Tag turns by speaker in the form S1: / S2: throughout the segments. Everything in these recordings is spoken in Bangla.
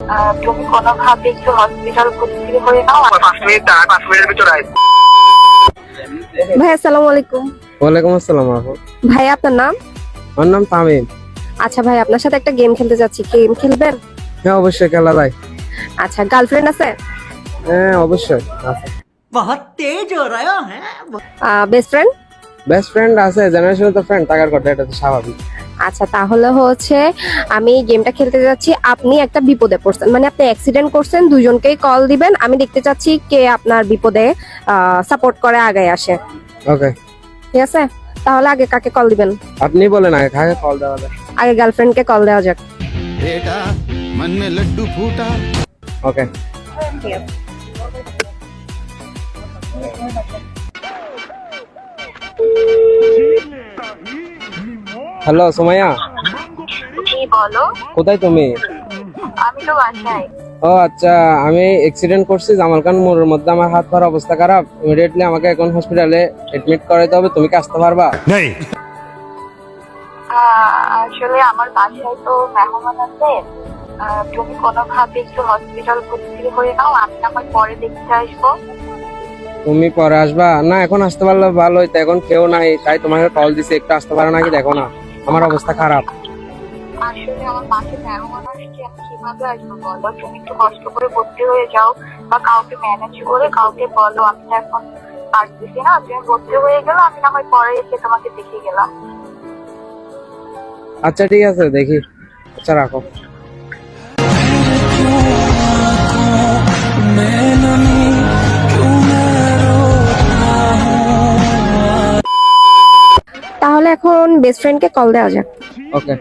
S1: তুমি কোনোভাবে একটু হসপিটাল ভর্তি হয়ে নাও।
S2: 5 মিনিটের ভিতরে আয়।
S3: ভাই আসসালামু আলাইকুম।
S4: ওয়ালাইকুম আসসালাম আপু।
S3: ভাই আপনার নাম?
S4: আমার নাম তামিম।
S3: আচ্ছা ভাই, আপনার সাথে একটা গেম খেলতে যাচ্ছি, গেম খেলবেন?
S4: হ্যাঁ অবশ্যই খেলা যায়।
S3: আচ্ছা, গার্লফ্রেন্ড আছে?
S4: হ্যাঁ অবশ্যই আছে।
S5: बहुत तेज हो रहा है।
S3: Best friend?
S4: বেস্ট ফ্রেন্ড আছে, জেনারেশন তো ফ্রেন্ড থাকার কথা, এটা তো স্বাভাবিক।
S3: আচ্ছা, তাহলে হচ্ছে আমি গেমটা খেলতে যাচ্ছি। আপনি একটা বিপদে পড়ছেন, মানে আপনি অ্যাক্সিডেন্ট করছেন, দুজনকেই কল দিবেন। আমি দেখতে চাচ্ছি কে আপনার বিপদে সাপোর্ট করে আগে আসে।
S4: ওকে,
S3: ঠিক আছে, তাহলে আগে কাকে কল দিবেন?
S4: আপনি বলেন আগে কাকে কল দেওয়া যায়।
S3: আগে গার্লফ্রেন্ডকে কল দেওয়া যাক।
S6: बेटा मन में लड्डू फूटा।
S4: ওকে, হ্যালো সুমাইয়া,
S1: কি বলো?
S4: কোথায় তুমি?
S1: আমি তো বাসায়।
S4: ও আচ্ছা, আমি অ্যাক্সিডেন্ট করছি জামাল খান মোড়ের মধ্যে, আমার হাত পার অবস্থা খারাপ, ইমিডিয়েটলি আমাকে এখন হসপিটালে এডমিট করাইতে হবে। তুমি কি আসতে পারবা?
S1: আসলে আমার বাসায় তো মেহমান আছে। তুমি কোনোভাবে একটু হসপিটাল ভর্তি হয়ে নাও, আমি আমার পরে দেখতে আসবো।
S4: তুমি পরে আসবা? না এখন আসতে পারলে ভালো হইতো, এখন কেউ নাই তাই তোমাকে কল দিছি, একটু আসতে পারো নাকি দেখো না, আমার অবস্থা খারাপ।
S1: আসলে আমার বাসায় মেহমান আসছে, আমি কিভাবে আসবো বলো? তুমি একটু কষ্ট করে ভর্তি হয়ে যাও, বা কাউকে ম্যানেজ করে কাউকে বলো। আমি তো এখন পারতেছি না, তুমি ভর্তি হয়ে গেলো, আমি না হয় পরে এসে তোমাকে দেখে গেলাম।
S4: আচ্ছা ঠিক আছে, দেখি। আচ্ছা রাখো।
S3: তাহলে এখন বেস্ট ফ্রেন্ডকে কল দেওয়া যাক।
S4: ওকে,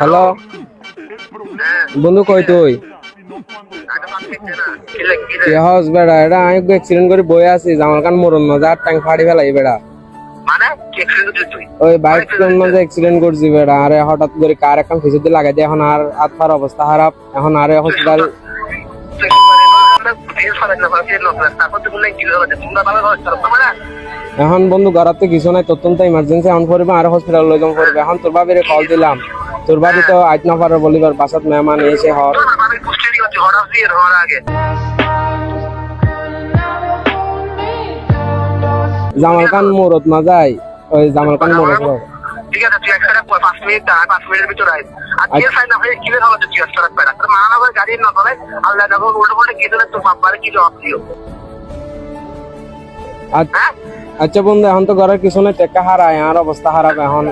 S4: হ্যালো বন্ধু, কই তুই? কি হস বেড়া, এটা আমি অ্যাক্সিডেন্ট করে বয়ে আছি জামাল খান মোড়ন না, যার ট্যাঙ্ক ফাড়ি ফেলাই বেড়া।
S2: মানে কি accident হয়েছে তুই?
S4: ওই বাইক মধ্যে অ্যাক্সিডেন্ট করছি বেড়া, আরে হঠাৎ করে কার এখন ফিসে লাগাই দিয়ে এখন আর হাত পার অবস্থা খারাপ, এখন আরে হসপিটাল।
S2: তুই কি করে আমরা ফেস ফালাস না ফালাস না, তারপর তুই বললে কি হবে? তোমরা ভালো ভালো চলো তোমরা।
S4: এখন বন্ধু ঘরাতে কিছু নাই, অত্যন্ত ইমার্জেন্সি এখন করবে, আর হসপিটাল লই যাম করবে। এখন তোর বাবিরে কল দিলাম, তোর বাবি তো আজ না পারে বলিবার, বাসাত মেহমান এসে হর
S2: আমি পুষ্টি দিচ্ছি হঠাৎ দিয়ে হওয়ার আগে।
S4: জামাল খান মোড়ত না যায়, ওই জামাল খান মোড়ত।
S2: ঠিক আছে, তুই একসাথে 5 মিনিট দাঁড়া, 5 মিনিটের ভিতরে আয়। আর কি সাইন না হয়ে কিলে হবে তুই আসতে রাখ পেরা। তোর মানা করে গাড়ি না চলে, আল্লাহ দেখো উল্টো পাল্টা কি দিলে তোর বাবারে কি জবাব দিও? হ্যাঁ
S4: আচ্ছা বন্ধু, এখন তো ঘরের কিছু নাই, টেক্কা হারায়, আর অবস্থা খারাপ এখন।